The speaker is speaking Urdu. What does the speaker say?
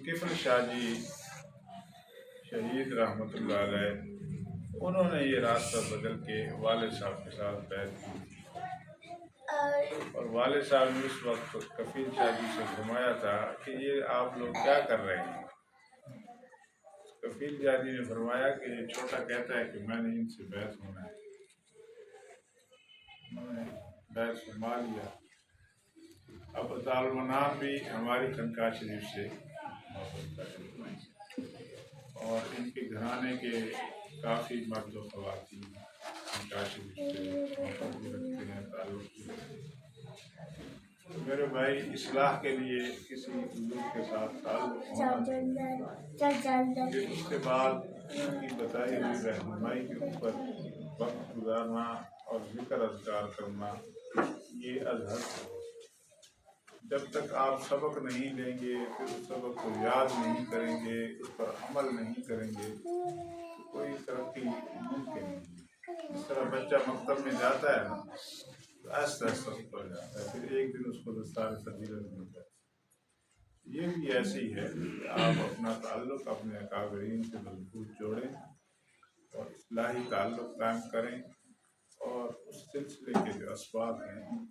ذوالکفل شاہ جی شہید رحمۃ اللہ علیہ، انہوں نے یہ راستہ بدل کے والد صاحب کے ساتھ بیعت کی، اور والد صاحب نے اس وقت کفیل شاہ جی سے فرمایا تھا کہ یہ آپ لوگ کیا کر رہے ہیں؟ کفیل شاہ جی نے فرمایا کہ یہ چھوٹا کہتا ہے کہ میں نے ان سے بیعت ہونا ہے۔ انہوں نے بیعت فرما لیا۔ اب دارالمنان بھی ہماری خانقاہ شریف سے وابستہ ہے، اور ان کے گھرانے کے کافی مرد و خواتین خانقاہ شریف سے محبت بھی رکھتے ہیں، تعلق بھی رکھتے ہیں۔ تو میرے بھائی، اصلاح کے لیے کسی بزرگ کے ساتھ تعلق ہونا چاہیے، پھر اس کے بعد ان کی بتائی ہوئی رہنمائی کے اوپر وقت گزارنا اور ذکر اذکار کرنا، یہ ازہر ہے۔ جب تک آپ سبق نہیں لیں گے، پھر اس سبق کو یاد نہیں کریں گے، اس پر عمل نہیں کریں گے، تو کوئی ترقی ممکن نہیں۔ جس طرح بچہ مکتب میں جاتا ہے نا، تو آہستہ آہستہ اوپر جاتا ہے، پھر ایک دن اس کو دستار فضیلت ملتا ہے۔ یہ بھی ایسے ہی ہے کہ آپ اپنا تعلق اپنے اکابرین سے مضبوط جوڑیں اور اصلاحی تعلق قائم کریں، اور اس سلسلے کے جو اسباب ہیں